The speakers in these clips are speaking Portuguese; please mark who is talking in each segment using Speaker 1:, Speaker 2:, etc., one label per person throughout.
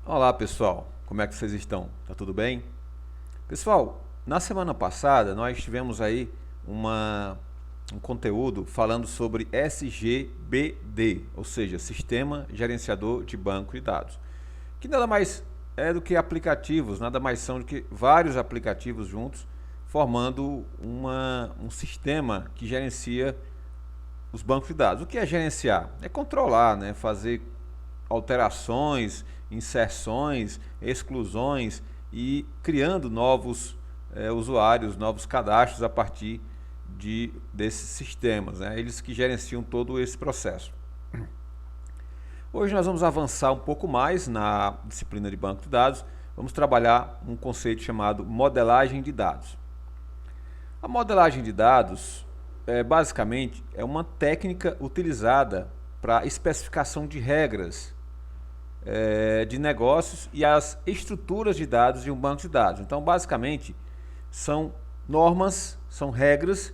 Speaker 1: Olá pessoal, como é que vocês estão? Tá tudo bem? Pessoal, na semana passada nós tivemos aí um conteúdo falando sobre SGBD, ou seja, Sistema Gerenciador de Banco de Dados, que nada mais é do que aplicativos, nada mais são do que vários aplicativos juntos, formando um sistema que gerencia os bancos de dados. O que é gerenciar? É controlar, né? Fazer alterações, inserções, exclusões e criando novos usuários, novos cadastros a partir desses sistemas, né? Eles que gerenciam todo esse processo. Hoje nós vamos avançar um pouco mais na disciplina de banco de dados. Vamos trabalhar um conceito chamado modelagem de dados. A modelagem de dados basicamente é uma técnica utilizada para especificação de regras de negócios e as estruturas de dados de um banco de dados. Então, basicamente, são normas, são regras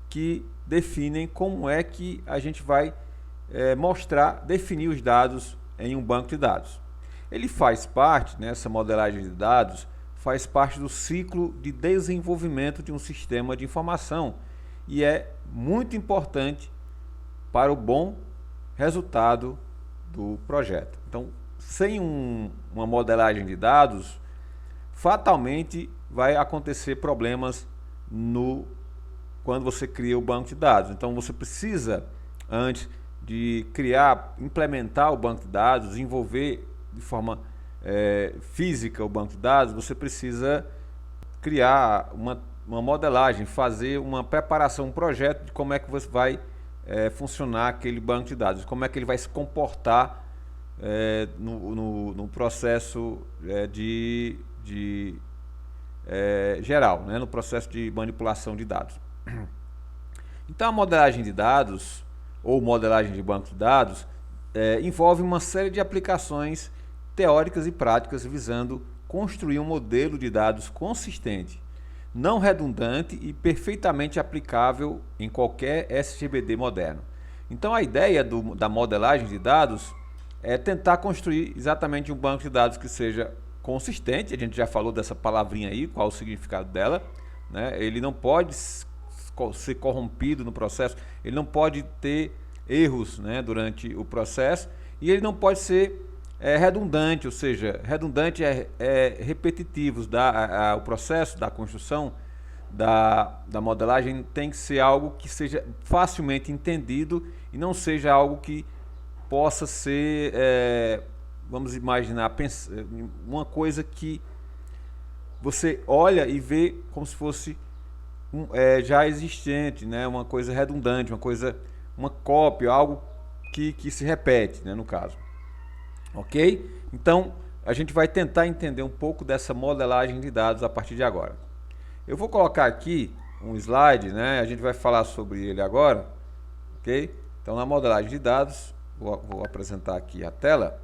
Speaker 1: que definem como é que a gente vai definir os dados em um banco de dados. Ele faz parte, nessa modelagem de dados, faz parte do ciclo de desenvolvimento de um sistema de informação e é muito importante para o bom resultado do projeto. Então, sem uma modelagem de dados, fatalmente vai acontecer problemas quando você cria o banco de dados. Então, você precisa, antes de implementar o banco de dados, desenvolver de forma física o banco de dados, você precisa criar uma modelagem, fazer uma preparação, um projeto de como é que você vai funcionar aquele banco de dados, como é que ele vai se comportar no processo geral, né? No processo de manipulação de dados. Então a modelagem de dados, ou modelagem de banco de dados, envolve uma série de aplicações teóricas e práticas visando construir um modelo de dados consistente, não redundante e perfeitamente aplicável em qualquer SGBD moderno. Então a ideia da modelagem de dados é tentar construir exatamente um banco de dados que seja consistente. A gente já falou dessa palavrinha aí, qual o significado dela, né? Ele não pode ser corrompido no processo, ele não pode ter erros, né, durante o processo, e ele não pode ser redundante, ou seja, redundante repetitivos. O processo da construção da modelagem tem que ser algo que seja facilmente entendido e não seja algo que possa ser, vamos imaginar, uma coisa que você olha e vê como se fosse já existente, né? Uma coisa redundante, uma cópia, algo que se repete, né, no caso. Ok? Então, a gente vai tentar entender um pouco dessa modelagem de dados a partir de agora. Eu vou colocar aqui um slide, né? A gente vai falar sobre ele agora, ok? Então, na modelagem de dados, vou apresentar aqui a tela.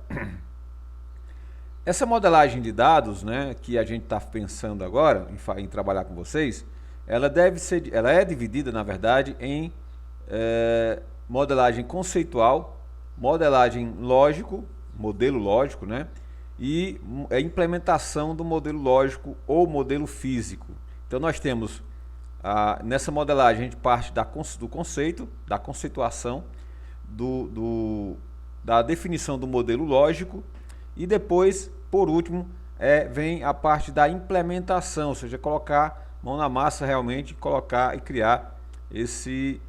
Speaker 1: Essa modelagem de dados, né, que a gente está pensando agora em trabalhar com vocês, ela é dividida, na verdade, em modelagem conceitual, modelagem modelo lógico, né, e a implementação do modelo lógico ou modelo físico. Então nós temos nessa modelagem a gente parte do conceito, da conceituação, da definição do modelo lógico e depois, por último, vem a parte da implementação, ou seja, colocar mão na massa realmente, colocar e criar esse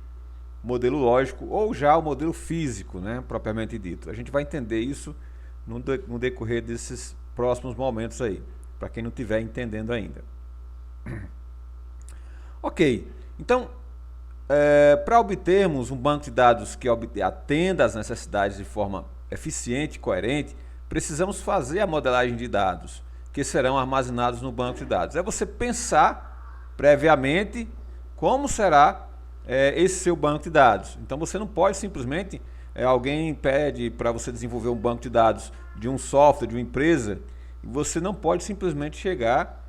Speaker 1: modelo lógico ou já o modelo físico, né, propriamente dito. A gente vai entender isso no decorrer desses próximos momentos aí, para quem não estiver entendendo ainda. Ok, então para obtermos um banco de dados que atenda às necessidades de forma eficiente e coerente, precisamos fazer a modelagem de dados que serão armazenados no banco de dados. É você pensar previamente como será esse seu banco de dados. Então você não pode simplesmente, alguém pede para você desenvolver um banco de dados de um software, de uma empresa, e você não pode simplesmente chegar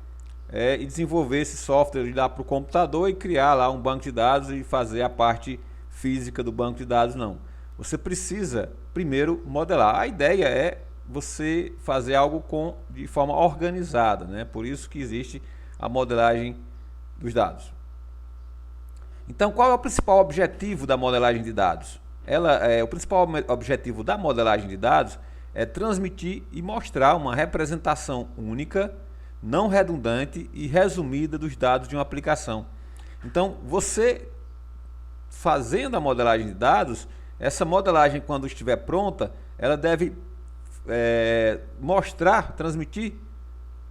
Speaker 1: e desenvolver esse software, ir lá para o computador e criar lá um banco de dados e fazer a parte física do banco de dados, não. Você precisa primeiro modelar. A ideia é você fazer algo de forma organizada, né? Por isso que existe a modelagem dos dados. Então, qual é o principal objetivo da modelagem de dados? O principal objetivo da modelagem de dados é transmitir e mostrar uma representação única, não redundante e resumida dos dados de uma aplicação. Então, você fazendo a modelagem de dados, essa modelagem, quando estiver pronta, ela deve mostrar, transmitir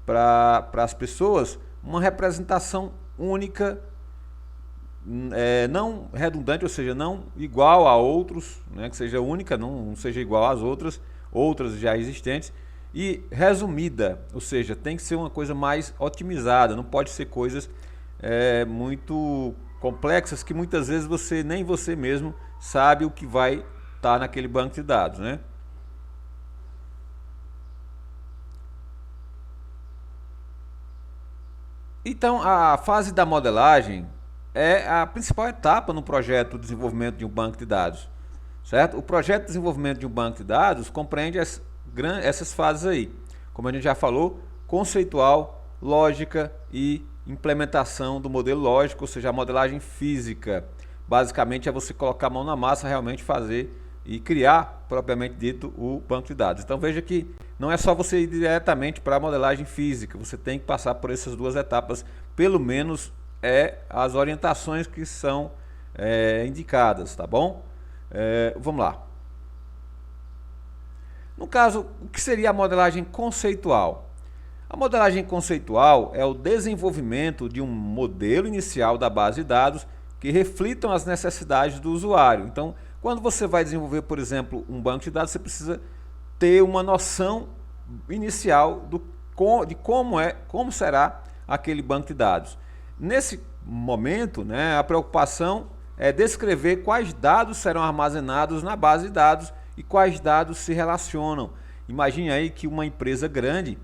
Speaker 1: para as pessoas uma representação única, não redundante, ou seja, não igual a outros, né, que seja única, não seja igual às outras já existentes, e resumida, ou seja, tem que ser uma coisa mais otimizada, não pode ser coisas muito complexas que muitas vezes nem você mesmo sabe o que vai estar naquele banco de dados, né? Então, a fase da modelagem é a principal etapa no projeto de desenvolvimento de um banco de dados, certo? O projeto de desenvolvimento de um banco de dados compreende essas fases aí, como a gente já falou: conceitual, lógica e implementação do modelo lógico, ou seja, a modelagem física. Basicamente é você colocar a mão na massa, realmente fazer e criar, propriamente dito, o banco de dados. Então veja que não é só você ir diretamente para a modelagem física, você tem que passar por essas duas etapas, pelo menos as orientações que são indicadas, tá bom? Vamos lá. No caso, o que seria a modelagem conceitual? A modelagem conceitual é o desenvolvimento de um modelo inicial da base de dados que reflitam as necessidades do usuário. Então, quando você vai desenvolver, por exemplo, um banco de dados, você precisa ter uma noção inicial de como será aquele banco de dados. Nesse momento, né, a preocupação é descrever quais dados serão armazenados na base de dados e quais dados se relacionam. Imagine aí que uma empresa grande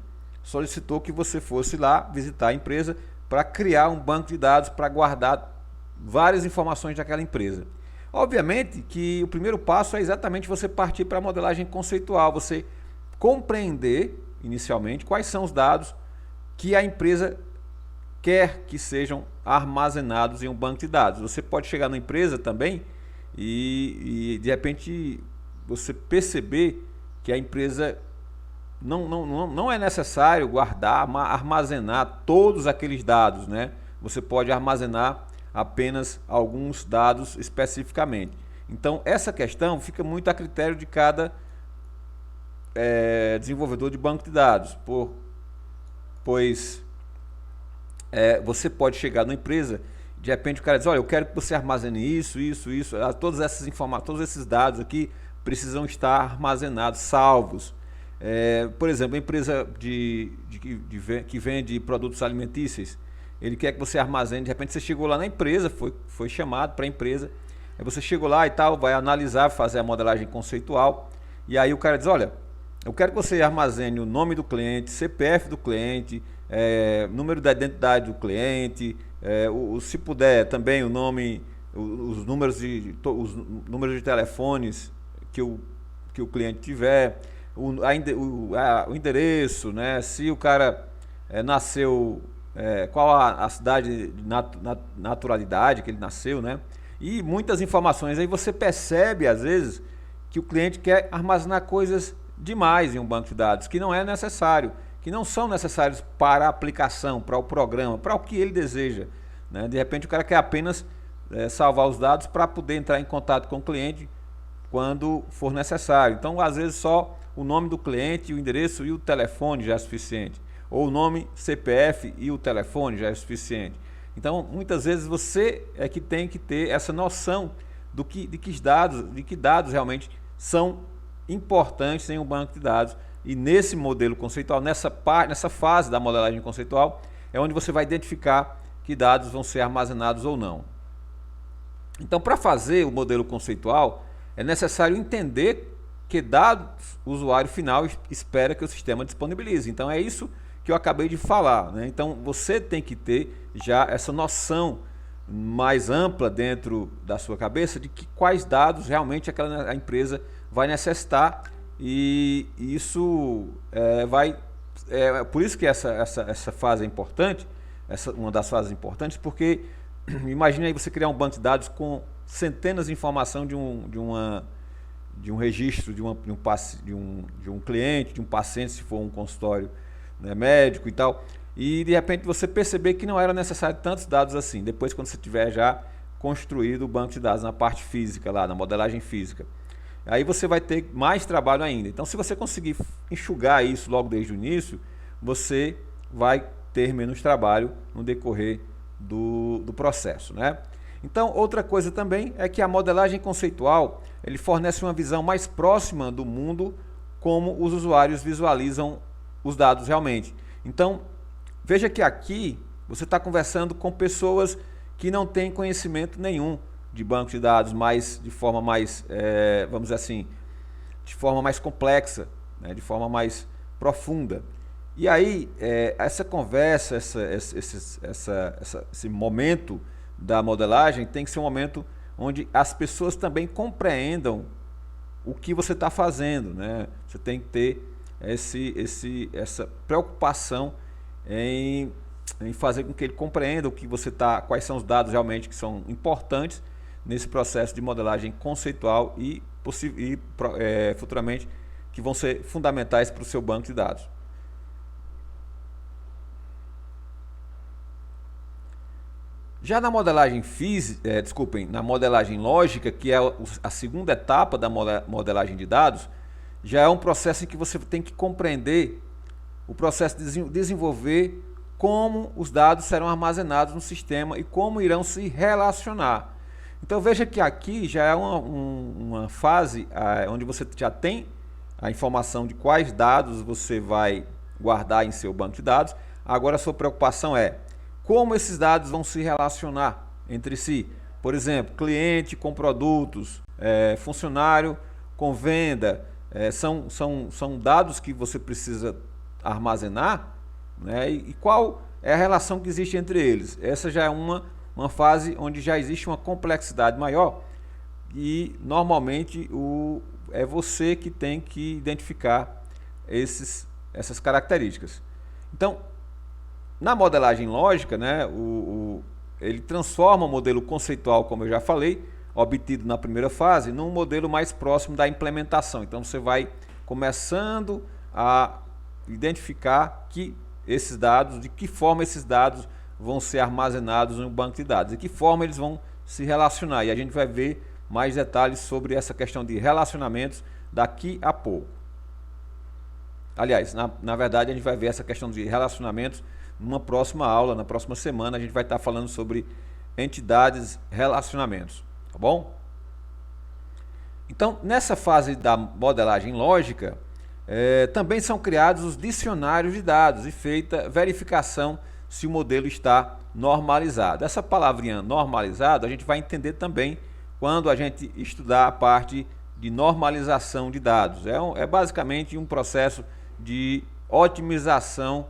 Speaker 1: solicitou que você fosse lá visitar a empresa para criar um banco de dados para guardar várias informações daquela empresa. Obviamente que o primeiro passo é exatamente você partir para a modelagem conceitual, você compreender inicialmente quais são os dados que a empresa quer que sejam armazenados em um banco de dados. Você pode chegar na empresa também e de repente você perceber que a empresa não é necessário guardar, armazenar todos aqueles dados, né? Você pode armazenar apenas alguns dados especificamente. Então essa questão fica muito a critério de cada desenvolvedor de banco de dados, pois você pode chegar na empresa, de repente o cara diz: olha, eu quero que você armazene isso, todas essas informações, todos esses dados aqui precisam estar armazenados, salvos. Por exemplo, a empresa que vende produtos alimentícios, ele quer que você armazene. De repente você chegou lá na empresa, foi chamado para a empresa, aí você chegou lá e tal, vai analisar, fazer a modelagem conceitual, e aí o cara diz: olha, eu quero que você armazene o nome do cliente, CPF do cliente, número da identidade do cliente, se puder também o nome, os números de telefones que o cliente tiver, o endereço, né? Se o cara nasceu, qual a cidade de naturalidade que ele nasceu, né? E muitas informações. Aí você percebe às vezes que o cliente quer armazenar coisas demais em um banco de dados que não é necessário, que não são necessários para a aplicação, para o programa, para o que ele deseja, né? De repente o cara quer apenas salvar os dados para poder entrar em contato com o cliente quando for necessário. Então, às vezes, só o nome do cliente, o endereço e o telefone já é suficiente. Ou o nome, CPF e o telefone já é suficiente. Então, muitas vezes você é que tem que ter essa noção de que dados realmente são importantes em um banco de dados. E nesse modelo conceitual, nessa fase da modelagem conceitual, é onde você vai identificar que dados vão ser armazenados ou não. Então, para fazer o modelo conceitual, é necessário entender que dados o usuário final espera que o sistema disponibilize. Então é isso que eu acabei de falar, né? Então você tem que ter já essa noção mais ampla dentro da sua cabeça de quais dados realmente a empresa vai necessitar e isso por isso que essa fase é importante, uma das fases importantes, porque imagine aí você criar um banco de dados com centenas de informação de um registro de um cliente, de um paciente, se for um consultório, né, médico e tal, e de repente você perceber que não era necessário tantos dados assim, depois quando você tiver já construído o banco de dados na parte física, lá na modelagem física. Aí você vai ter mais trabalho ainda. Então, se você conseguir enxugar isso logo desde o início, você vai ter menos trabalho no decorrer do processo, né? Então, outra coisa também é que a modelagem conceitual ele fornece uma visão mais próxima do mundo como os usuários visualizam os dados realmente. Então, veja que aqui você está conversando com pessoas que não têm conhecimento nenhum de banco de dados, mas de forma mais, vamos dizer assim, de forma mais complexa, né, de forma mais profunda. E aí, essa conversa, esse momento da modelagem tem que ser um momento onde as pessoas também compreendam o que você está fazendo, né? Você tem que ter essa preocupação em fazer com que ele compreenda o que você quais são os dados realmente que são importantes nesse processo de modelagem conceitual e futuramente que vão ser fundamentais para o seu banco de dados. Já na modelagem na modelagem lógica, que é a segunda etapa da modelagem de dados, já é um processo em que você tem que compreender o processo de desenvolver como os dados serão armazenados no sistema e como irão se relacionar. Então veja que aqui já é uma fase onde você já tem a informação de quais dados você vai guardar em seu banco de dados. Agora a sua preocupação é como esses dados vão se relacionar entre si. Por exemplo, cliente com produtos, funcionário com venda, são dados que você precisa armazenar, né? E qual é a relação que existe entre eles. Essa já é uma fase onde já existe uma complexidade maior e normalmente é você que tem que identificar essas características. Então, na modelagem lógica, né, ele transforma o modelo conceitual, como eu já falei, obtido na primeira fase, num modelo mais próximo da implementação. Então você vai começando a identificar de que forma esses dados vão ser armazenados no banco de dados, de que forma eles vão se relacionar. E a gente vai ver mais detalhes sobre essa questão de relacionamentos daqui a pouco. Aliás, na verdade, a gente vai ver essa questão de relacionamentos numa próxima aula, na próxima semana, a gente vai estar falando sobre entidades, relacionamentos, tá bom? Então, nessa fase da modelagem lógica, também são criados os dicionários de dados e feita verificação se o modelo está normalizado. Essa palavrinha normalizado a gente vai entender também quando a gente estudar a parte de normalização de dados. É basicamente um processo de otimização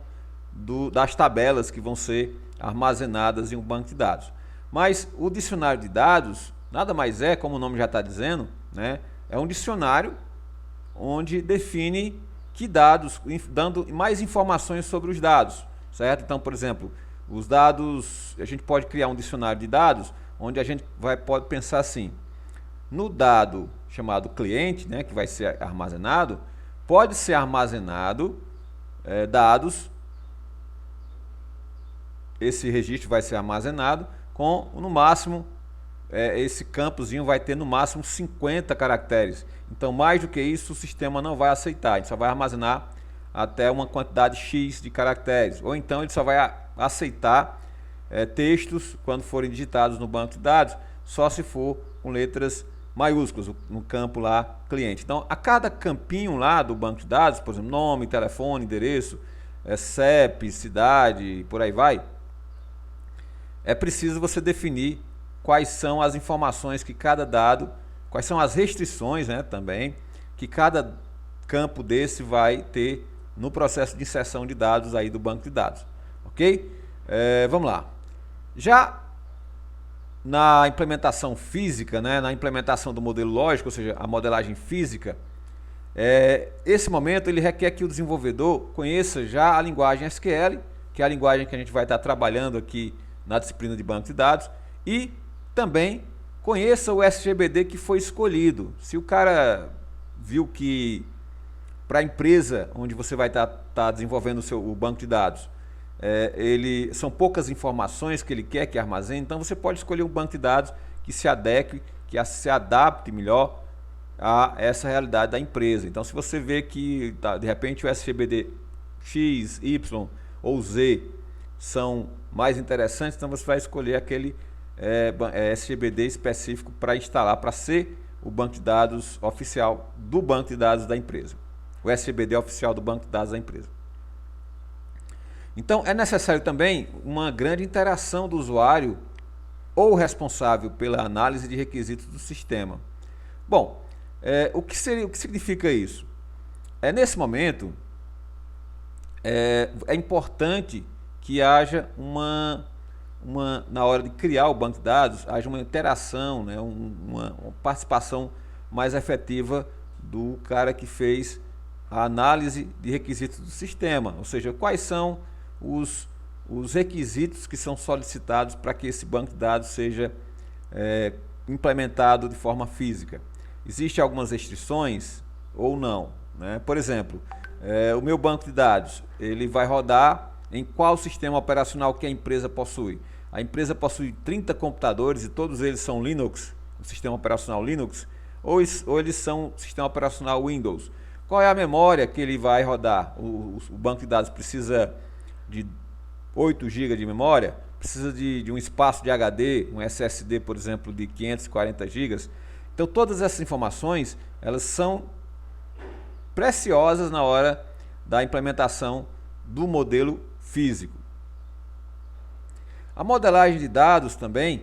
Speaker 1: das tabelas que vão ser armazenadas em um banco de dados. Mas o dicionário de dados nada mais é, como o nome já está dizendo, né, é um dicionário onde define que dados, dando mais informações sobre os dados, certo? Então, por exemplo, os dados, a gente pode criar um dicionário de dados onde a gente pode pensar assim: no dado chamado cliente, né, que vai ser armazenado, pode ser armazenado dados. Esse registro vai ser armazenado com, no máximo, esse campozinho vai ter no máximo 50 caracteres. Então, mais do que isso, o sistema não vai aceitar. Ele só vai armazenar até uma quantidade X de caracteres. Ou então, ele só vai aceitar textos, quando forem digitados no banco de dados, só se for com letras maiúsculas, no campo lá, cliente. Então, a cada campinho lá do banco de dados, por exemplo, nome, telefone, endereço, CEP, cidade, por aí vai, é preciso você definir quais são as informações que cada dado, quais são as restrições, né, também, que cada campo desse vai ter no processo de inserção de dados aí do banco de dados, ok? Vamos lá. Já na implementação física, né, na implementação do modelo lógico, ou seja, a modelagem física, Esse momento ele requer que o desenvolvedor conheça já a linguagem SQL, que é a linguagem que a gente vai estar trabalhando aqui na disciplina de banco de dados, e também conheça o SGBD que foi escolhido. Se o cara viu que para a empresa onde você vai estar desenvolvendo o banco de dados, são poucas informações que ele quer que armazene, então você pode escolher um banco de dados que se adeque, que se adapte melhor a essa realidade da empresa. Então, se você vê que de repente o SGBD X, Y ou Z são mais interessantes, então você vai escolher aquele SGBD específico para instalar, para ser o banco de dados oficial do banco de dados da empresa. O SGBD oficial do banco de dados da empresa. Então, é necessário também uma grande interação do usuário ou responsável pela análise de requisitos do sistema. Bom, o que significa isso? Nesse momento, é importante que haja na hora de criar o banco de dados, haja uma interação, né, uma participação mais efetiva do cara que fez a análise de requisitos do sistema, ou seja, quais são os requisitos que são solicitados para que esse banco de dados seja implementado de forma física. Existem algumas restrições ou não, né? Por exemplo, o meu banco de dados ele vai rodar em qual sistema operacional que a empresa possui. A empresa possui 30 computadores e todos eles são Linux, o sistema operacional Linux, ou eles são sistema operacional Windows. Qual é a memória que ele vai rodar? O banco de dados precisa de 8 GB de memória, precisa de um espaço de HD, um SSD, por exemplo, de 540 GB. Então, todas essas informações, elas são preciosas na hora da implementação do modelo físico. A modelagem de dados também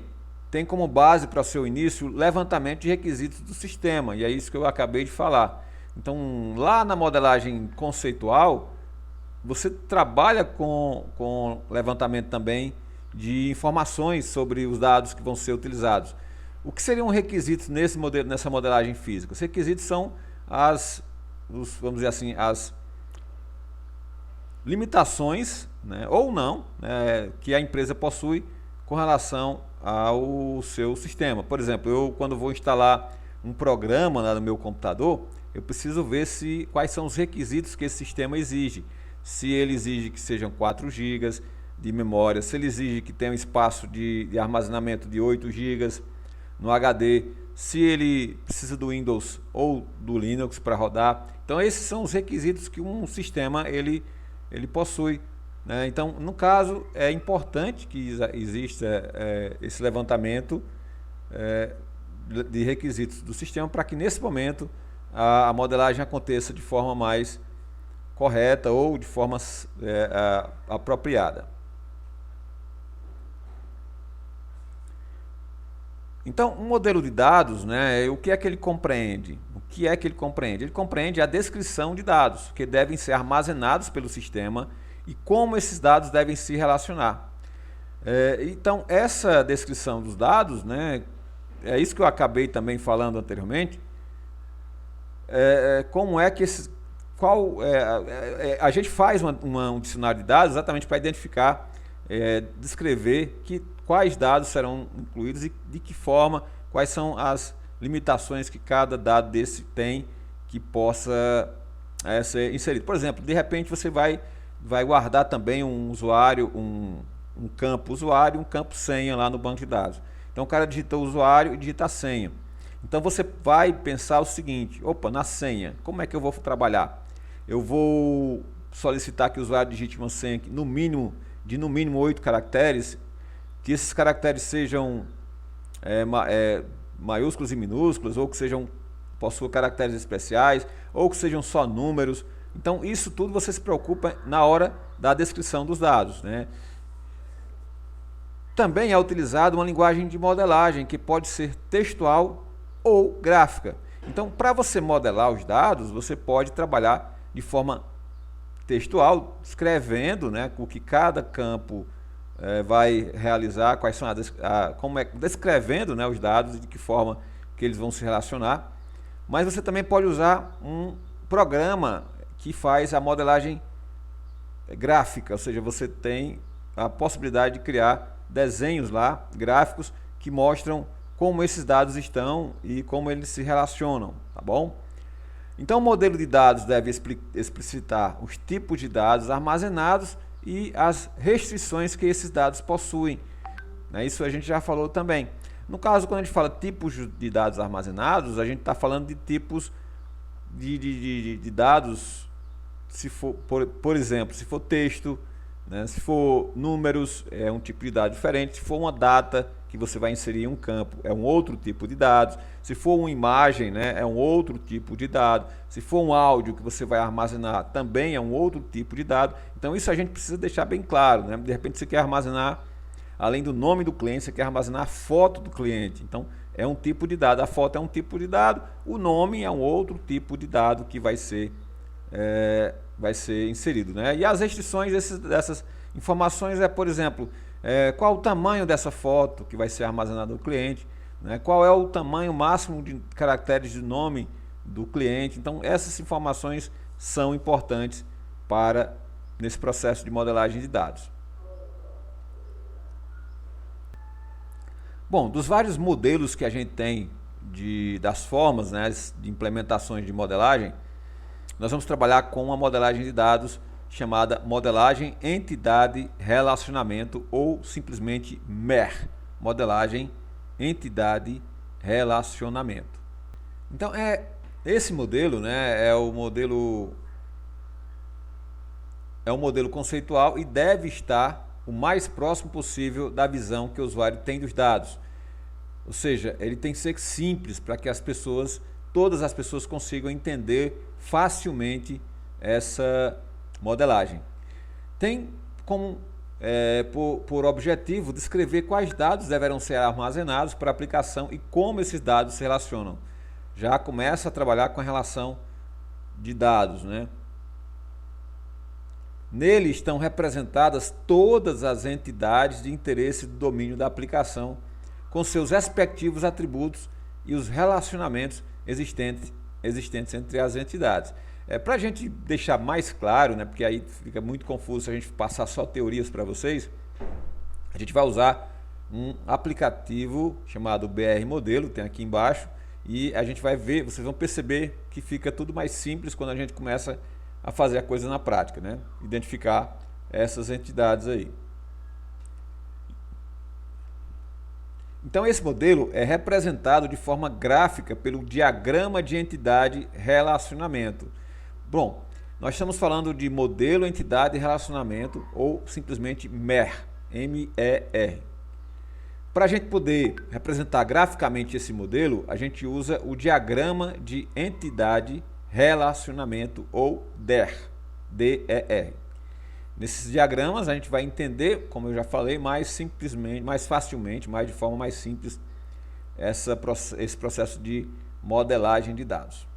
Speaker 1: tem como base para o seu início o levantamento de requisitos do sistema, e é isso que eu acabei de falar. Então, lá na modelagem conceitual, você trabalha com levantamento também de informações sobre os dados que vão ser utilizados. O que seriam requisitos nessa modelagem física? Os requisitos são vamos dizer assim, as limitações, né, ou não, né, que a empresa possui com relação ao seu sistema. Por exemplo, quando vou instalar um programa lá no meu computador, eu preciso ver quais são os requisitos que esse sistema exige. Se ele exige que sejam 4 GB de memória, se ele exige que tenha um espaço de armazenamento de 8 GB no HD, se ele precisa do Windows ou do Linux para rodar. Então, esses são os requisitos que um sistema ele possui, né? Então, no caso, é importante que exista esse levantamento de requisitos do sistema para que nesse momento a modelagem aconteça de forma mais correta ou de forma apropriada. Então, um modelo de dados, né, o que é que ele compreende? O que é que ele compreende? Ele compreende a descrição de dados que devem ser armazenados pelo sistema e como esses dados devem se relacionar. Então, essa descrição dos dados, né, é isso que eu acabei também falando anteriormente, como é que a gente faz um dicionário de dados exatamente para identificar, descrever quais dados serão incluídos e de que forma, quais são as limitações que cada dado desse tem que possa ser inserido. Por exemplo, de repente você vai guardar também um usuário, um campo usuário e um campo senha lá no banco de dados. Então o cara digita o usuário e digita a senha. Então você vai pensar o seguinte: opa, na senha, como é que eu vou trabalhar? Eu vou solicitar que o usuário digite uma senha de no mínimo 8 caracteres, que esses caracteres sejam maiúsculos e minúsculos, ou que possuam caracteres especiais, ou que sejam só números. Então, isso tudo você se preocupa na hora da descrição dos dados, né? Também é utilizada uma linguagem de modelagem, que pode ser textual ou gráfica. Então, para você modelar os dados, você pode trabalhar de forma textual, escrevendo, né, o que cada campo vai realizar, quais são descrevendo, né, os dados e de que forma que eles vão se relacionar. Mas você também pode usar programa que faz a modelagem gráfica, ou seja, você tem a possibilidade de criar desenhos lá, gráficos, que mostram como esses dados estão e como eles se relacionam, tá bom? Então o modelo de dados deve explicitar os tipos de dados armazenados e as restrições que esses dados possuem. Isso a gente já falou também. No caso, quando a gente fala tipos de dados armazenados, a gente está falando de tipos de dados, se for, por exemplo, se for texto, né? Se for números, é um tipo de dado diferente. Se for uma data que você vai inserir em um campo, é um outro tipo de dados. Se for uma imagem, né, é um outro tipo de dado. Se for um áudio que você vai armazenar, também é um outro tipo de dado. Então isso a gente precisa deixar bem claro, né? De repente você quer armazenar, além do nome do cliente, você quer armazenar a foto do cliente. Então é um tipo de dado, a foto é um tipo de dado, o nome é um outro tipo de dado que vai ser inserido, né? E as restrições dessas informações por exemplo, qual o tamanho dessa foto que vai ser armazenada no cliente, né? Qual é o tamanho máximo de caracteres de nome do cliente. Então essas informações são importantes nesse processo de modelagem de dados. Bom, dos vários modelos que a gente tem das formas, né, de implementações de modelagem, nós vamos trabalhar com uma modelagem de dados chamada modelagem entidade relacionamento, ou simplesmente MER, modelagem entidade relacionamento. Então esse modelo, né, é um modelo conceitual e deve estar o mais próximo possível da visão que o usuário tem dos dados. Ou seja, ele tem que ser simples para que todas as pessoas consigam entender facilmente essa modelagem. Tem como por objetivo descrever quais dados deverão ser armazenados para aplicação e como esses dados se relacionam. Já começa a trabalhar com a relação de dados, né? Nele estão representadas todas as entidades de interesse do domínio da aplicação, com seus respectivos atributos e os relacionamentos existentes entre as entidades. Para a gente deixar mais claro, né, porque aí fica muito confuso se a gente passar só teorias para vocês, a gente vai usar um aplicativo chamado BR Modelo, tem aqui embaixo, e a gente vai ver, vocês vão perceber que fica tudo mais simples quando a gente começa a fazer a coisa na prática, né? Identificar essas entidades aí. Então esse modelo é representado de forma gráfica pelo diagrama de entidade relacionamento. Bom, nós estamos falando de modelo entidade relacionamento, ou simplesmente MER, M-E-R. Para a gente poder representar graficamente esse modelo, a gente usa o diagrama de entidade relacionamento, ou DER, D-E-R. Nesses diagramas a gente vai entender, como eu já falei, mais facilmente, de forma mais simples, esse processo de modelagem de dados.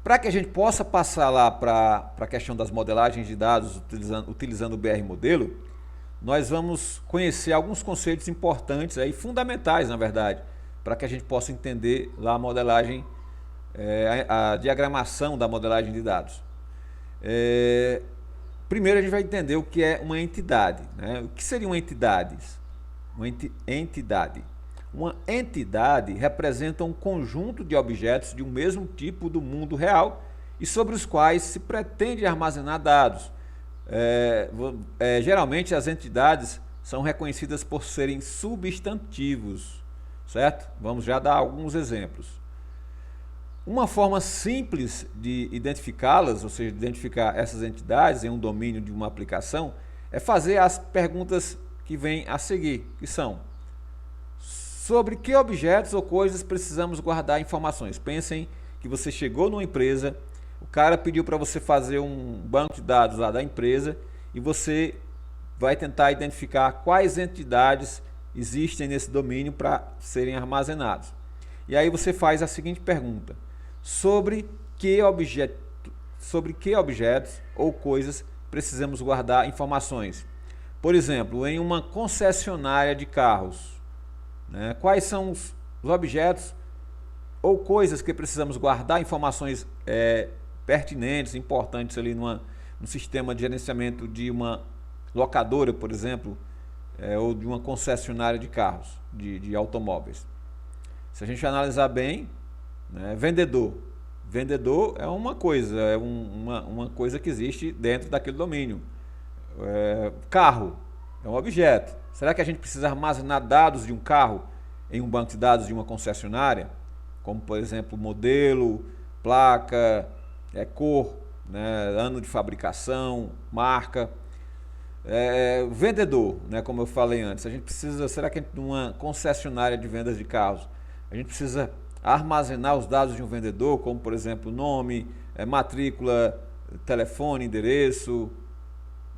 Speaker 1: Para que a gente possa passar lá para a questão das modelagens de dados utilizando o BR Modelo, nós vamos conhecer alguns conceitos importantes, fundamentais na verdade, para que a gente possa entender lá a modelagem, a diagramação da modelagem de dados. Primeiro a gente vai entender o que é uma entidade, né? O que seria uma entidade? Uma entidade representa um conjunto de objetos de um mesmo tipo do mundo real e sobre os quais se pretende armazenar dados. Geralmente as entidades são reconhecidas por serem substantivos, certo? Vamos já dar alguns exemplos. Uma forma simples de identificá-las, ou seja, de identificar essas entidades em um domínio de uma aplicação, é fazer as perguntas que vêm a seguir, que são: sobre que objetos ou coisas precisamos guardar informações? Pensem que você chegou numa empresa, o cara pediu para você fazer um banco de dados lá da empresa e você vai tentar identificar quais entidades existem nesse domínio para serem armazenados. E aí você faz a seguinte pergunta: sobre que objetos ou coisas precisamos guardar informações? Por exemplo, em uma concessionária de carros, né, quais são os objetos ou coisas que precisamos guardar, informações pertinentes, importantes ali no sistema de gerenciamento de uma locadora, por exemplo, ou de uma concessionária de carros, de automóveis. Se a gente analisar bem, né, vendedor é uma coisa, uma coisa que existe dentro daquele domínio. Carro é um objeto. Será que a gente precisa armazenar dados de um carro em um banco de dados de uma concessionária? Como, por exemplo, modelo, placa, cor, né, ano de fabricação, marca. Vendedor, né, como eu falei antes, a gente precisa, será que numa concessionária de vendas de carros, a gente precisa armazenar os dados de um vendedor, como por exemplo nome, matrícula, telefone, endereço,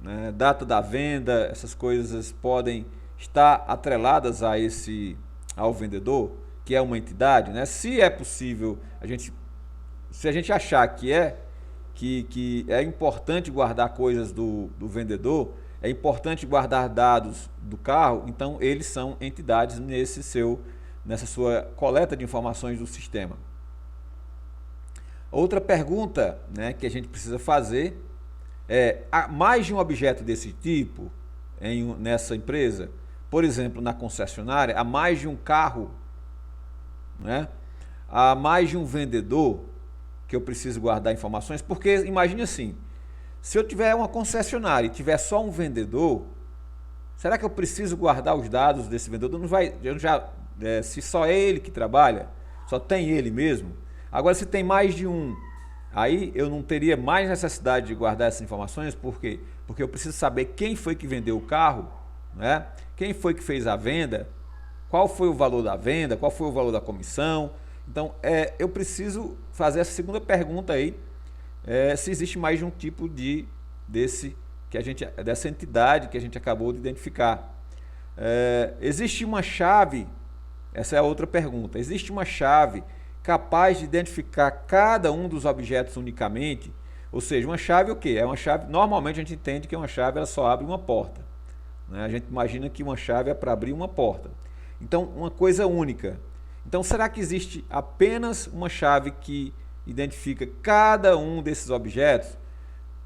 Speaker 1: né, data da venda, essas coisas podem estar atreladas ao vendedor, que é uma entidade, né? Se é possível, se a gente achar que é importante guardar coisas do vendedor, é importante guardar dados do carro, então eles são entidades nessa sua coleta de informações do sistema. Outra pergunta, né, que a gente precisa fazer há mais de um objeto desse tipo nessa empresa? Por exemplo, na concessionária, há mais de um carro, né? Há mais de um vendedor que eu preciso guardar informações, porque imagine assim, se eu tiver uma concessionária e tiver só um vendedor, será que eu preciso guardar os dados desse vendedor? Se só é ele que trabalha, só tem ele mesmo. Agora, se tem mais de um, aí eu não teria mais necessidade de guardar essas informações, por quê? Porque eu preciso saber quem foi que vendeu o carro, né? Quem foi que fez a venda, qual foi o valor da venda, qual foi o valor da comissão. Então, eu preciso fazer essa segunda pergunta aí, se existe mais de um tipo dessa entidade que a gente acabou de identificar. Existe uma chave, essa é a outra pergunta, existe uma chave capaz de identificar cada um dos objetos unicamente? Ou seja, uma chave o quê? É uma chave, normalmente a gente entende que uma chave ela só abre uma porta, né? A gente imagina que uma chave é para abrir uma porta. Então, uma coisa única. Então, será que existe apenas uma chave que identifica cada um desses objetos?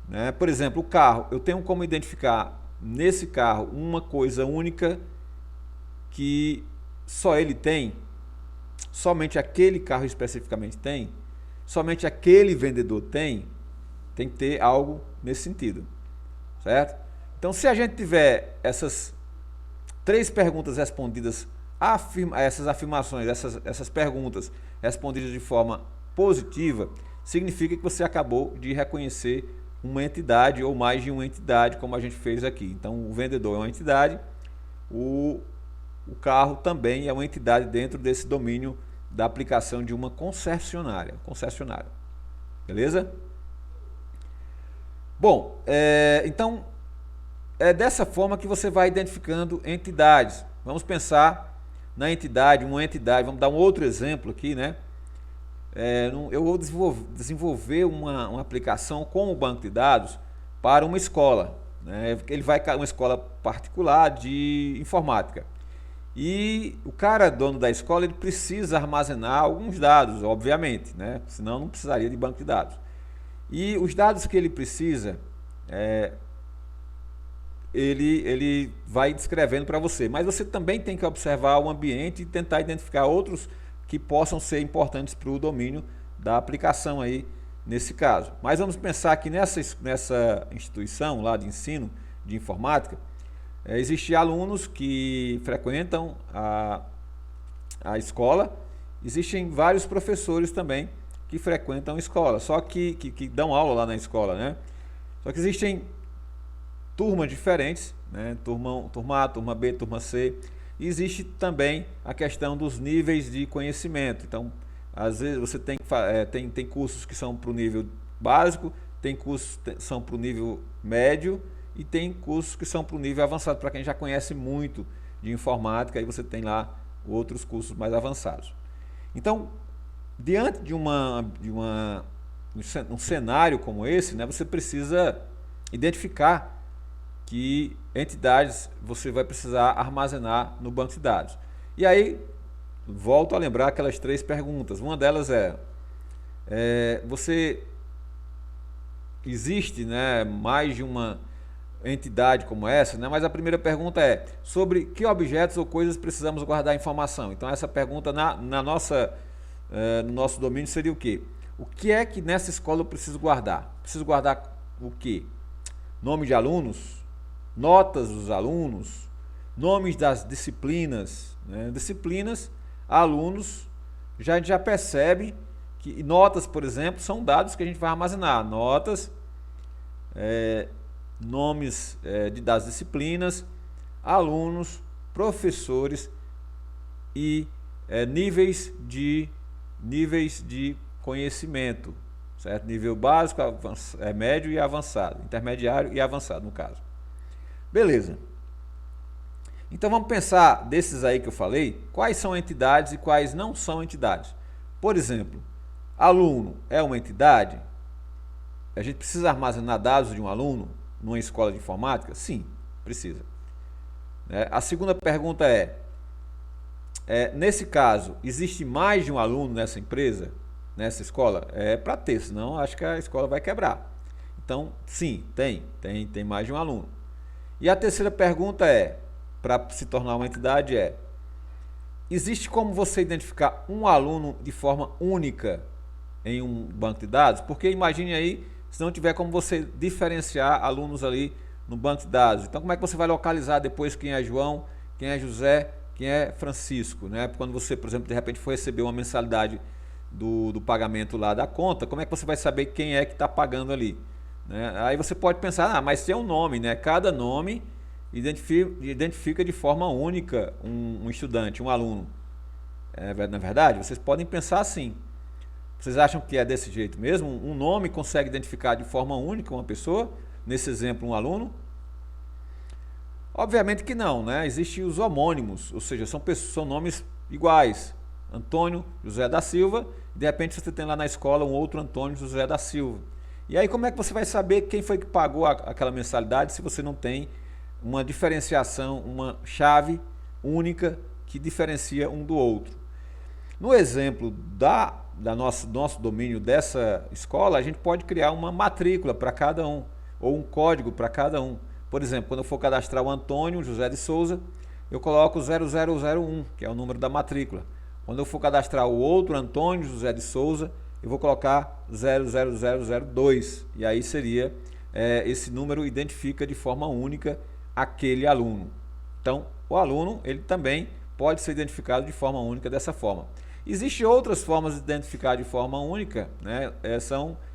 Speaker 1: Né? Por exemplo, o carro, eu tenho como identificar nesse carro uma coisa única que só ele tem? Somente aquele carro especificamente tem? Somente aquele vendedor tem? Tem que ter algo nesse sentido, certo? Então, se a gente tiver essas 3 perguntas respondidas, essas afirmações, essas perguntas respondidas de forma positiva, significa que você acabou de reconhecer uma entidade ou mais de uma entidade, como a gente fez aqui. Então, o vendedor é uma entidade, o carro também é uma entidade dentro desse domínio da aplicação de uma concessionária. Beleza? Bom, então é dessa forma que você vai identificando entidades. Vamos pensar na entidade, vamos dar um outro exemplo aqui, né? Eu vou desenvolver uma aplicação com o banco de dados para uma escola, né? Ele vai uma escola particular de informática. E o cara, dono da escola, ele precisa armazenar alguns dados, obviamente, né? Senão não precisaria de banco de dados. E os dados que ele precisa, ele vai descrevendo para você. Mas você também tem que observar o ambiente e tentar identificar outros que possam ser importantes para o domínio da aplicação aí, nesse caso. Mas vamos pensar que nessa instituição lá de ensino de informática, existem alunos que frequentam a escola, existem vários professores também que frequentam a escola, só que dão aula lá na escola, né? Só que existem turmas diferentes, né? Turma A, turma B, turma C. E existe também a questão dos níveis de conhecimento. Então, às vezes você tem cursos que são para o nível básico, tem cursos que são para o nível médio e tem cursos que são para o nível avançado, para quem já conhece muito de informática, aí você tem lá outros cursos mais avançados. Então, diante de um cenário como esse, né, você precisa identificar que entidades você vai precisar armazenar no banco de dados. E aí, volto a lembrar aquelas 3 perguntas. Uma delas você existe, né, mais de uma entidade como essa, né? Mas a primeira pergunta é sobre que objetos ou coisas precisamos guardar informação. Então essa pergunta no nosso domínio seria o quê? O que é que nessa escola eu preciso guardar? Preciso guardar o quê? Nome de alunos, notas dos alunos, nomes das disciplinas, né? Disciplinas, alunos, a gente já percebe que notas, por exemplo, são dados que a gente vai armazenar. Notas, nomes das disciplinas, alunos, professores e níveis de conhecimento, certo? Nível básico, médio e avançado, intermediário e avançado no caso. Beleza. Então vamos pensar desses aí que eu falei, quais são entidades e quais não são entidades. Por exemplo, aluno é uma entidade? A gente precisa armazenar dados de um aluno numa escola de informática? Sim, precisa. A segunda pergunta nesse caso, existe mais de um aluno nessa empresa, nessa escola? É para ter, senão acho que a escola vai quebrar. Então, sim, tem mais de um aluno. E a terceira pergunta para se tornar uma entidade existe como você identificar um aluno de forma única em um banco de dados? Porque imagine aí, se não tiver como você diferenciar alunos ali no banco de dados. Então como é que você vai localizar depois quem é João, quem é José, quem é Francisco, né? Quando você, por exemplo, de repente for receber uma mensalidade do pagamento lá da conta, como é que você vai saber quem é que está pagando ali? Né? Aí você pode pensar, mas tem um nome, né? Cada nome identifica de forma única um estudante, um aluno. Na verdade, vocês podem pensar assim. Vocês acham que é desse jeito mesmo? Um nome consegue identificar de forma única uma pessoa? Nesse exemplo, um aluno? Obviamente que não, né? Existem os homônimos, ou seja, são nomes iguais. Antônio José da Silva, de repente você tem lá na escola um outro Antônio José da Silva. E aí como é que você vai saber quem foi que pagou aquela mensalidade se você não tem uma diferenciação, uma chave única que diferencia um do outro? No exemplo do nosso domínio dessa escola, a gente pode criar uma matrícula para cada um, ou um código para cada um. Por exemplo, quando eu for cadastrar o Antônio José de Souza, eu coloco 0001, que é o número da matrícula. Quando eu for cadastrar o outro Antônio José de Souza, eu vou colocar 00002. E aí seria, esse número identifica de forma única aquele aluno. Então, o aluno ele também pode ser identificado de forma única dessa forma. Existem outras formas de identificar de forma única, né?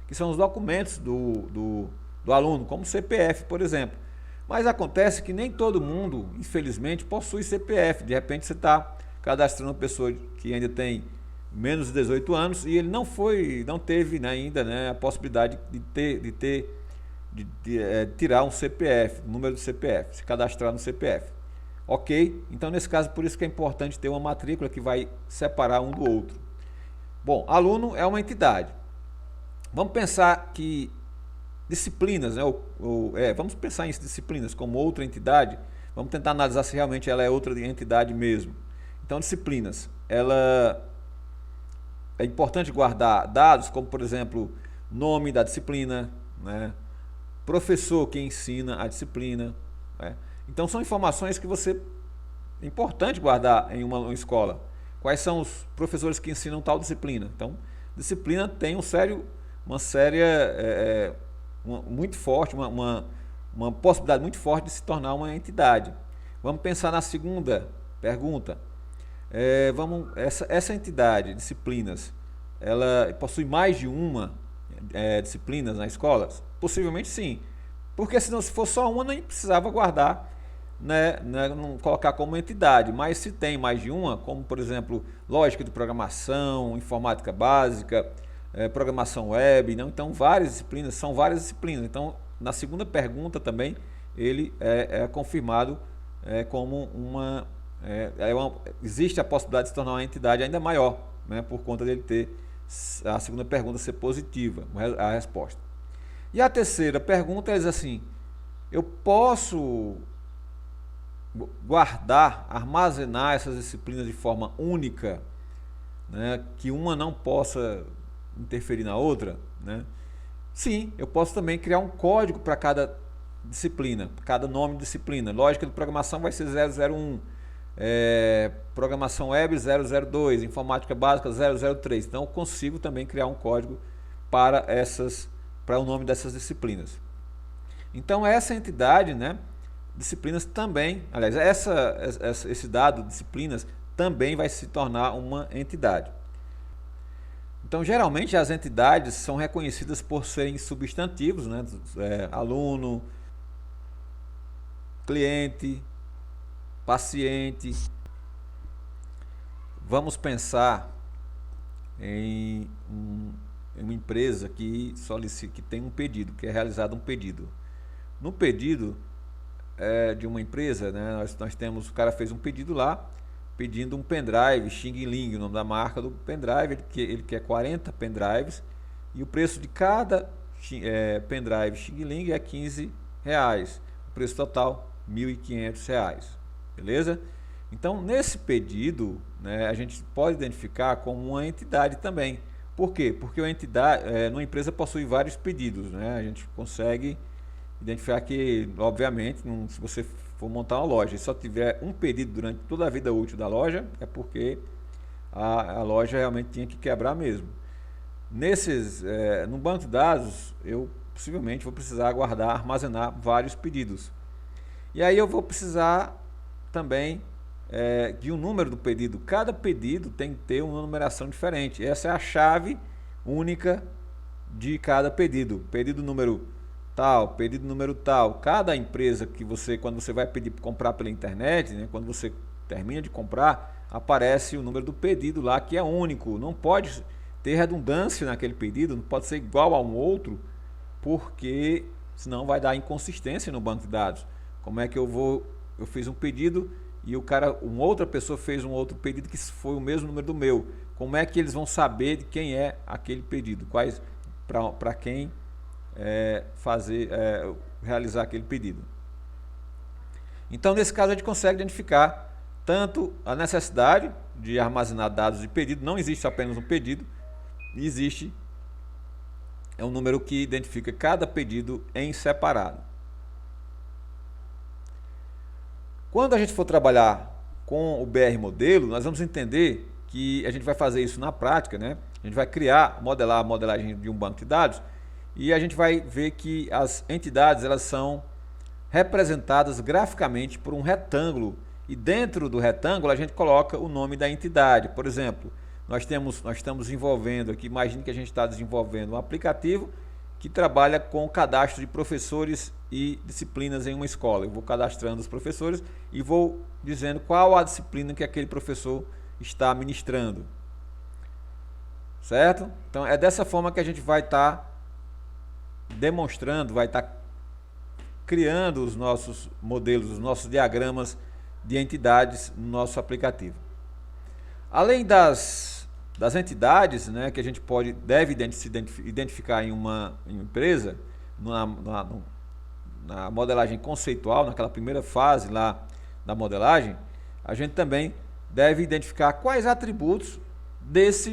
Speaker 1: Que são os documentos do aluno, como o CPF, por exemplo. Mas acontece que nem todo mundo, infelizmente, possui CPF. De repente você está cadastrando uma pessoa que ainda tem menos de 18 anos e ele não teve ainda, né, a possibilidade de tirar um CPF, o número do CPF, se cadastrar no CPF. Ok? Então, nesse caso, por isso que é importante ter uma matrícula que vai separar um do outro. Bom, aluno é uma entidade. Vamos pensar que disciplinas, né, vamos pensar em disciplinas como outra entidade. Vamos tentar analisar se realmente ela é outra entidade mesmo. Então, disciplinas, é importante guardar dados como, por exemplo, nome da disciplina, né, professor que ensina a disciplina, né? Então são informações que é importante guardar em uma escola. Quais são os professores que ensinam tal disciplina? Então, disciplina tem muito forte, uma possibilidade muito forte de se tornar uma entidade. Vamos pensar na segunda pergunta. Essa entidade, disciplinas, ela possui mais de uma disciplinas na escola? Possivelmente sim. Porque senão, se for só uma, nem precisava guardar, né, não colocar como entidade. Mas se tem mais de uma, como por exemplo, lógica de programação, informática básica, programação web, não? Então são várias disciplinas. Então, na segunda pergunta também, ele é confirmado como existe a possibilidade de se tornar uma entidade ainda maior, né, por conta dele ter a segunda pergunta ser positiva, a resposta. E a terceira pergunta é assim: eu posso guardar, armazenar essas disciplinas de forma única, né, que uma não possa interferir na outra, né? Sim, eu posso também criar um código para cada disciplina, cada nome de disciplina. Lógica de programação vai ser 001, programação web 002, informática básica 003. Então eu consigo também criar um código para o nome dessas disciplinas. Então essa entidade, né, disciplinas também, aliás, esse dado disciplinas também vai se tornar uma entidade. Então, geralmente as entidades são reconhecidas por serem substantivos, né? Aluno, cliente, paciente. Vamos pensar em uma empresa que tem um pedido, que é realizado um pedido. No pedido de uma empresa, né, nós temos, o cara fez um pedido lá, pedindo um pendrive Xing Ling, o nome da marca do pendrive, ele quer 40 pendrives, e o preço de cada pendrive Xing Ling é R$15, o preço total R$1.500, beleza? Então nesse pedido, né, a gente pode identificar como uma entidade também. Por quê? Porque uma entidade, numa empresa possui vários pedidos, né? A gente consegue identificar que, obviamente, se você for montar uma loja e só tiver um pedido durante toda a vida útil da loja, é porque a loja realmente tinha que quebrar mesmo. No banco de dados, eu possivelmente vou precisar guardar, armazenar vários pedidos. E aí eu vou precisar também de um número do pedido. Cada pedido tem que ter uma numeração diferente. Essa é a chave única de cada pedido. Pedido número tal, pedido número tal. Cada empresa que quando você vai pedir para comprar pela internet, né, quando você termina de comprar, aparece o número do pedido lá, que é único. Não pode ter redundância naquele pedido, não pode ser igual a um outro, porque senão vai dar inconsistência no banco de dados. Como é que eu fiz um pedido e uma outra pessoa fez um outro pedido que foi o mesmo número do meu? Como é que eles vão saber de quem é aquele pedido? Para quem realizar aquele pedido? Então, nesse caso, a gente consegue identificar tanto a necessidade de armazenar dados de pedido. Não existe apenas um pedido, existe um número que identifica cada pedido em separado. Quando a gente for trabalhar com o BR modelo, nós vamos entender que a gente vai fazer isso na prática, né? A gente vai modelar a modelagem de um banco de dados, e a gente vai ver que as entidades, elas são representadas graficamente por um retângulo, e dentro do retângulo a gente coloca o nome da entidade. Por exemplo, nós estamos desenvolvendo aqui, imagine que a gente está desenvolvendo um aplicativo que trabalha com o cadastro de professores e disciplinas em uma escola. Eu vou cadastrando os professores e vou dizendo qual a disciplina que aquele professor está ministrando. Certo? Então é dessa forma que a gente vai estar demonstrando, vai estar criando os nossos modelos, os nossos diagramas de entidades no nosso aplicativo. Além das entidades, né, que a gente deve identificar em uma empresa, na modelagem conceitual, naquela primeira fase lá da modelagem, a gente também deve identificar quais atributos dessa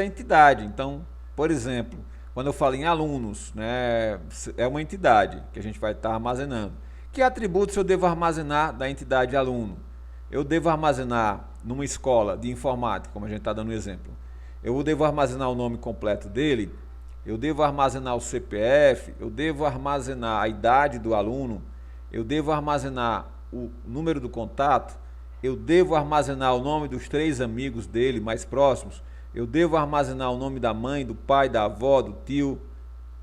Speaker 1: entidade. Então, por exemplo, quando eu falo em alunos, né, é uma entidade que a gente vai estar armazenando. Que atributos eu devo armazenar da entidade aluno? Eu devo armazenar numa escola de informática, como a gente está dando um exemplo. Eu devo armazenar o nome completo dele, eu devo armazenar o CPF, eu devo armazenar a idade do aluno, eu devo armazenar o número do contato, eu devo armazenar o nome dos 3 amigos dele mais próximos, eu devo armazenar o nome da mãe, do pai, da avó, do tio.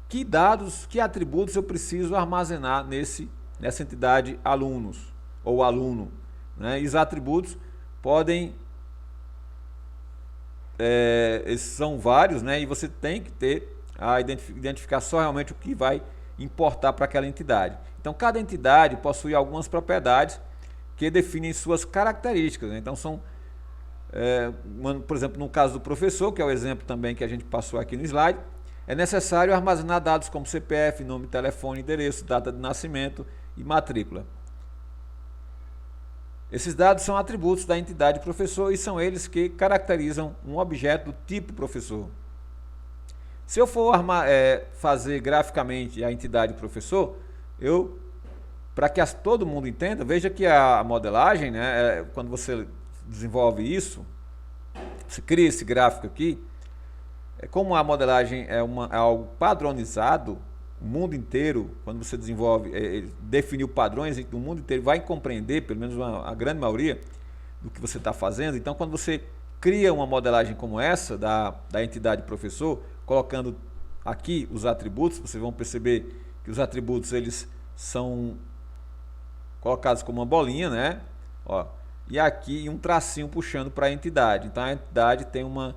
Speaker 1: Que dados, que atributos eu preciso armazenar nessa entidade alunos ou aluno, né? E os atributos podem, esses são vários, né? E você tem que identificar só realmente o que vai importar para aquela entidade. Então cada entidade possui algumas propriedades que definem suas características, né? Então são, por exemplo, no caso do professor, que é o exemplo também que a gente passou aqui no slide, é necessário armazenar dados como CPF, nome, telefone, endereço, data de nascimento e matrícula. Esses dados são atributos da entidade professor e são eles que caracterizam um objeto do tipo professor. Se eu for fazer graficamente a entidade professor, para que todo mundo entenda, veja que a modelagem, né, quando você desenvolve isso, você cria esse gráfico aqui, como a modelagem é algo padronizado, o mundo inteiro, quando você desenvolve, definiu padrões, o mundo inteiro vai compreender, pelo menos a grande maioria, do que você está fazendo. Então, quando você cria uma modelagem como essa, da entidade professor, colocando aqui os atributos, vocês vão perceber que os atributos eles são colocados como uma bolinha, né? Ó, e aqui um tracinho puxando para a entidade. Então, a entidade tem uma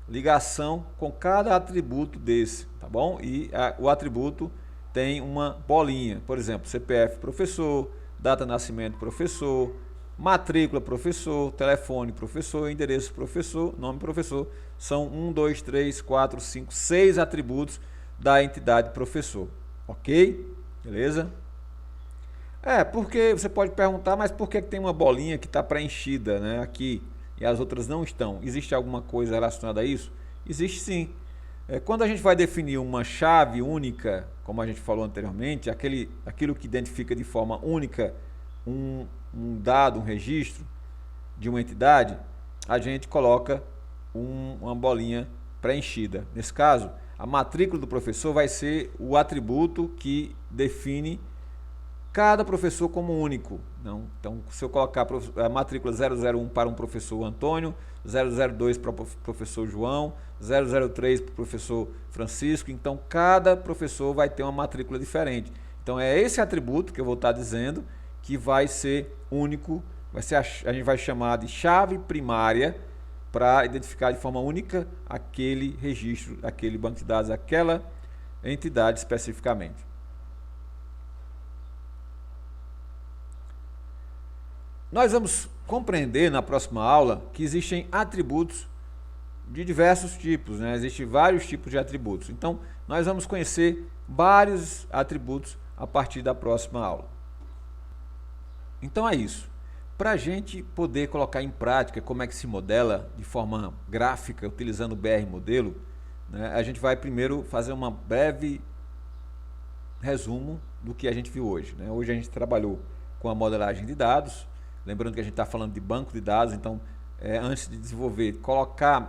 Speaker 1: ligação com cada atributo desse, tá bom? E o atributo tem uma bolinha, por exemplo, CPF professor, data de nascimento professor, matrícula professor, telefone professor, endereço professor, nome professor. São 1, 2, 3, 4, 5, 6 atributos da entidade professor, ok? Beleza? Porque você pode perguntar, mas por que tem uma bolinha que está preenchida, né, aqui? E as outras não estão. Existe alguma coisa relacionada a isso? Existe sim. Quando a gente vai definir uma chave única, como a gente falou anteriormente, aquilo que identifica de forma única um dado, um registro de uma entidade, a gente coloca uma bolinha preenchida. Nesse caso, a matrícula do professor vai ser o atributo que define cada professor como único. Não? Então, se eu colocar a matrícula 001 para um professor Antônio, 002 para o professor João, 003 para o professor Francisco, então cada professor vai ter uma matrícula diferente. Então, é esse atributo que eu vou estar dizendo que vai ser único, a gente vai chamar de chave primária para identificar de forma única aquele registro, aquele banco de dados, aquela entidade especificamente. Nós vamos compreender na próxima aula que existem atributos de diversos tipos, né? Existem vários tipos de atributos. Então, nós vamos conhecer vários atributos a partir da próxima aula. Então é isso. Para a gente poder colocar em prática como é que se modela de forma gráfica, utilizando o BR Modelo, né, a gente vai primeiro fazer um breve resumo do que a gente viu hoje, né? Hoje a gente trabalhou com a modelagem de dados. Lembrando que a gente está falando de banco de dados, então antes de desenvolver,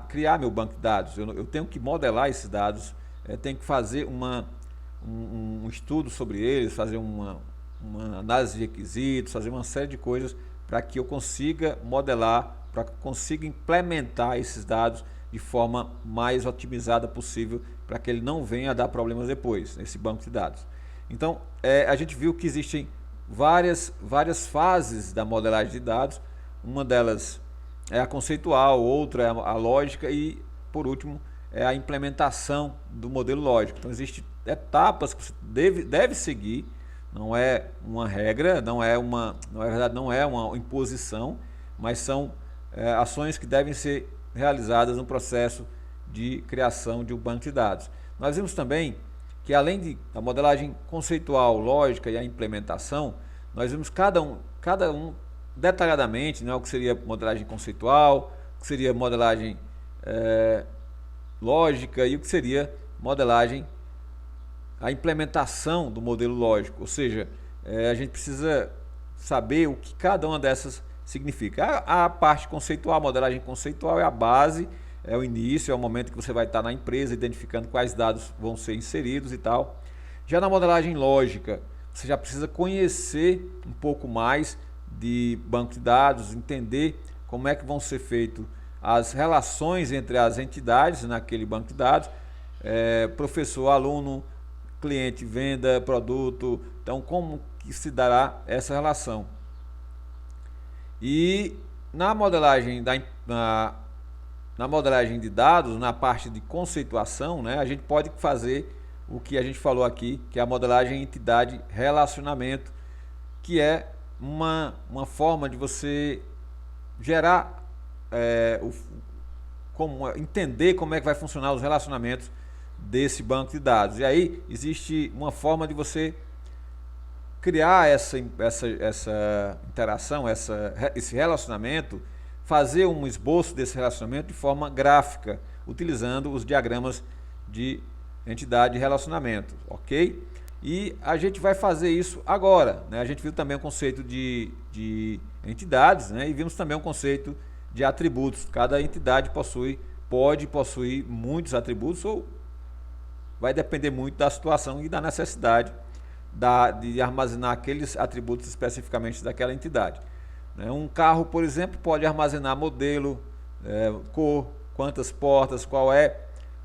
Speaker 1: criar meu banco de dados, eu tenho que modelar esses dados, tenho que fazer um estudo sobre eles, fazer uma análise de requisitos, fazer uma série de coisas para que eu consiga modelar, para que eu consiga implementar esses dados de forma mais otimizada possível, para que ele não venha a dar problemas depois, esse banco de dados. Então, a gente viu que existem várias fases da modelagem de dados. Uma delas é a conceitual, outra é a lógica e, por último, é a implementação do modelo lógico. Então, existem etapas que você deve seguir, não é uma regra, na verdade não é uma imposição, mas são ações que devem ser realizadas no processo de criação de um banco de dados. Nós vimos também que além da modelagem conceitual, lógica e a implementação, nós vimos cada um detalhadamente, né, o que seria modelagem conceitual, o que seria modelagem lógica e o que seria modelagem, a implementação do modelo lógico. Ou seja, a gente precisa saber o que cada uma dessas significa. A parte conceitual, a modelagem conceitual é a base, é o início, é o momento que você vai estar na empresa identificando quais dados vão ser inseridos e tal. Já na modelagem lógica, você já precisa conhecer um pouco mais de banco de dados, entender como é que vão ser feitas as relações entre as entidades naquele banco de dados, professor, aluno, cliente, venda, produto. Então, como que se dará essa relação? E na modelagem na modelagem de dados, na parte de conceituação, né, a gente pode fazer o que a gente falou aqui, que é a modelagem entidade-relacionamento, que é uma forma de você gerar, entender como é que vai funcionar os relacionamentos desse banco de dados. E aí existe uma forma de você criar essa interação, esse relacionamento, fazer um esboço desse relacionamento de forma gráfica, utilizando os diagramas de entidade e relacionamento, ok? E a gente vai fazer isso agora, né? A gente viu também o conceito de entidades, né? E vimos também o conceito de atributos. Cada entidade pode possuir muitos atributos, ou vai depender muito da situação e da necessidade de armazenar aqueles atributos especificamente daquela entidade. Um carro, por exemplo, pode armazenar modelo, cor, quantas portas, qual é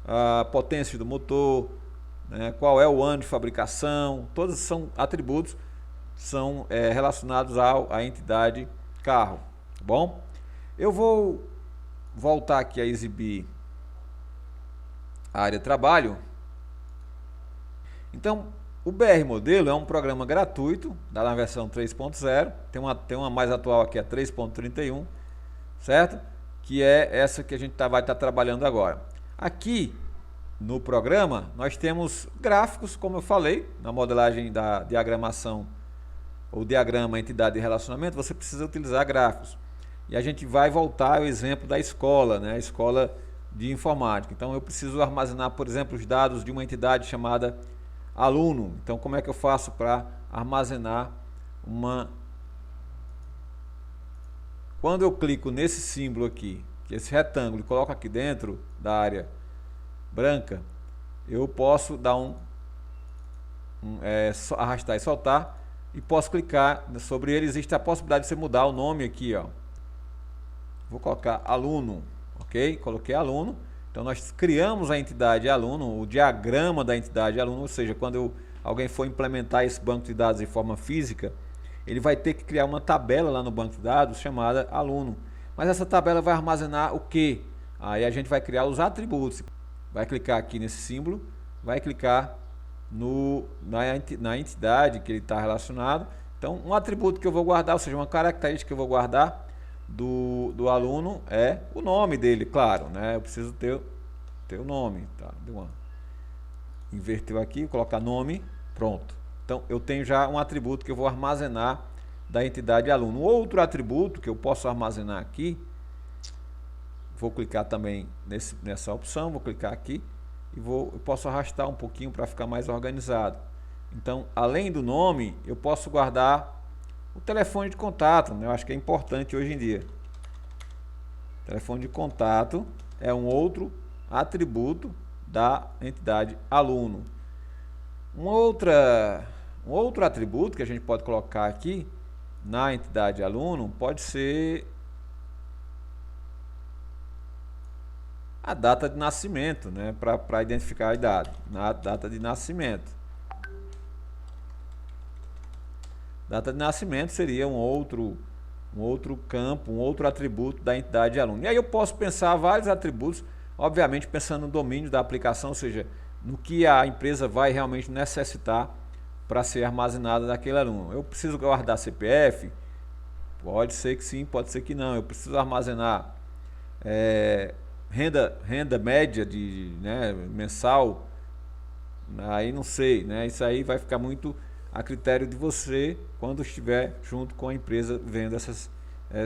Speaker 1: a potência do motor, qual é o ano de fabricação. Todos são atributos, são relacionados à entidade carro. Tá bom? Eu vou voltar aqui a exibir a área de trabalho. Então, o BR Modelo é um programa gratuito, dá na versão 3.0, tem uma mais atual aqui, a 3.31, certo? Que é essa que a gente vai estar trabalhando agora. Aqui no programa nós temos gráficos, como eu falei, na modelagem da diagramação ou diagrama entidade e relacionamento, você precisa utilizar gráficos. E a gente vai voltar ao exemplo da escola, né? A escola de informática. Então eu preciso armazenar, por exemplo, os dados de uma entidade chamada aluno. Então como é que eu faço para armazenar Quando eu clico nesse símbolo aqui, que é esse retângulo, e coloco aqui dentro da área branca, eu posso dar arrastar e soltar, e posso clicar sobre ele. Existe a possibilidade de você mudar o nome aqui, ó. Vou colocar aluno, ok? Coloquei aluno. Então nós criamos a entidade aluno, o diagrama da entidade aluno, ou seja, quando alguém for implementar esse banco de dados de forma física, ele vai ter que criar uma tabela lá no banco de dados chamada aluno. Mas essa tabela vai armazenar o quê? Aí a gente vai criar os atributos. Vai clicar aqui nesse símbolo, vai clicar na entidade que ele está relacionado. Então um atributo que eu vou guardar, ou seja, uma característica que eu vou guardar do aluno é o nome dele, claro, né? Eu preciso ter o nome, tá? Inverteu aqui, vou colocar nome, pronto. Então eu tenho já um atributo que eu vou armazenar da entidade aluno. Outro atributo que eu posso armazenar aqui, vou clicar também nessa opção, vou clicar aqui e eu posso arrastar um pouquinho para ficar mais organizado. Então, além do nome, eu posso guardar o telefone de contato, né? Eu acho que é importante hoje em dia. Telefone de contato é um outro atributo da entidade aluno. Um outro atributo que a gente pode colocar aqui na entidade aluno pode ser a data de nascimento, né? Para identificar a idade, na data de nascimento. Data de nascimento seria um outro campo, um outro atributo da entidade aluno. E aí eu posso pensar vários atributos, obviamente pensando no domínio da aplicação, ou seja, no que a empresa vai realmente necessitar para ser armazenada daquele aluno. Eu preciso guardar CPF? Pode ser que sim, pode ser que não. Eu preciso armazenar renda média mensal? Aí não sei, né? Isso aí vai ficar muito a critério de você quando estiver junto com a empresa vendo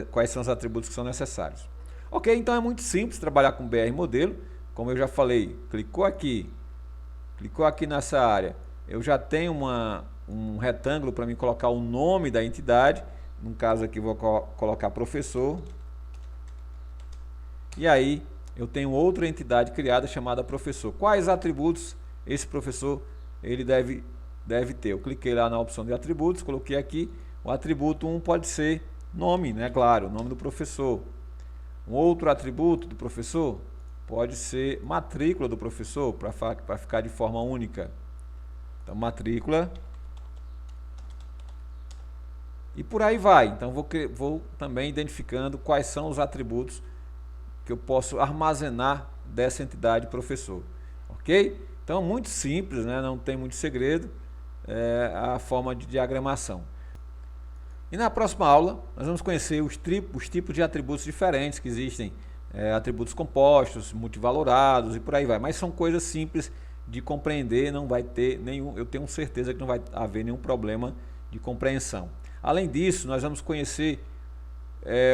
Speaker 1: quais são os atributos que são necessários. Ok, então é muito simples trabalhar com BR Modelo. Como eu já falei, clicou aqui nessa área, eu já tenho um retângulo para mim colocar o nome da entidade. No caso aqui vou colocar professor. E aí eu tenho outra entidade criada chamada professor. Quais atributos esse professor ele deve ter? Eu cliquei lá na opção de atributos, coloquei aqui o atributo 1 pode ser nome, né? Claro, o nome do professor. Um outro atributo do professor pode ser matrícula do professor, para ficar de forma única. Então matrícula. E por aí vai. Então vou também identificando quais são os atributos que eu posso armazenar dessa entidade professor. Ok? Então muito simples, né? Não tem muito segredo. A forma de diagramação. E na próxima aula nós vamos conhecer os tipos de atributos diferentes que existem, atributos compostos, multivalorados e por aí vai, mas são coisas simples de compreender, não vai ter nenhum, eu tenho certeza que não vai haver nenhum problema de compreensão. Além disso, nós vamos conhecer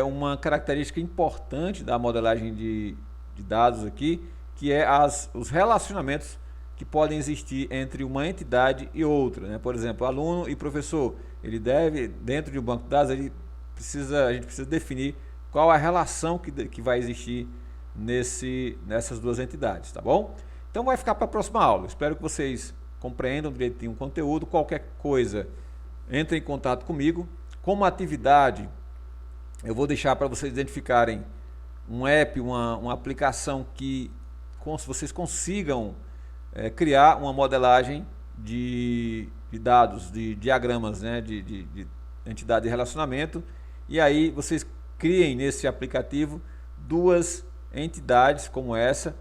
Speaker 1: uma característica importante da modelagem de dados aqui, que é os relacionamentos que podem existir entre uma entidade e outra, né? Por exemplo, aluno e professor, ele deve, dentro de um banco de dados, a gente precisa definir qual a relação que vai existir nessas duas entidades, tá bom? Então vai ficar para a próxima aula. Espero que vocês compreendam direitinho o conteúdo. Qualquer coisa, entre em contato comigo. Como atividade, eu vou deixar para vocês identificarem um app, uma aplicação que vocês consigam criar uma modelagem de dados, de diagramas, né, de entidade de relacionamento, e aí vocês criem nesse aplicativo duas entidades como essa.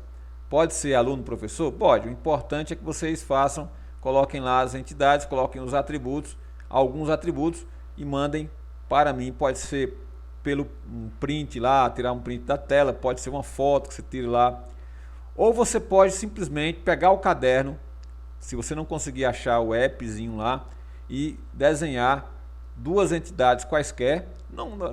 Speaker 1: Pode ser aluno, professor? Pode. O importante é que vocês coloquem lá as entidades, coloquem os atributos, alguns atributos, e mandem para mim. Pode ser pelo um print lá, tirar um print da tela, pode ser uma foto que você tire lá, ou você pode simplesmente pegar o caderno, se você não conseguir achar o appzinho lá, e desenhar duas entidades quaisquer,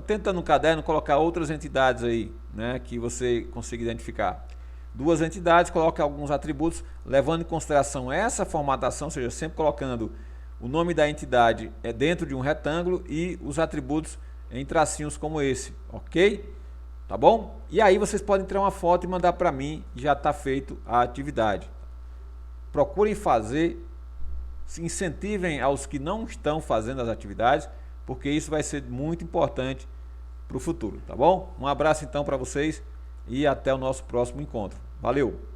Speaker 1: tenta no caderno colocar outras entidades aí, né, que você consiga identificar. Duas entidades, coloque alguns atributos, levando em consideração essa formatação, ou seja, sempre colocando o nome da entidade dentro de um retângulo e os atributos em tracinhos como esse, ok? Tá bom? E aí vocês podem tirar uma foto e mandar para mim, e já está feito a atividade. Procurem fazer, se incentivem aos que não estão fazendo as atividades, porque isso vai ser muito importante para o futuro, tá bom? Um abraço então para vocês e até o nosso próximo encontro. Valeu!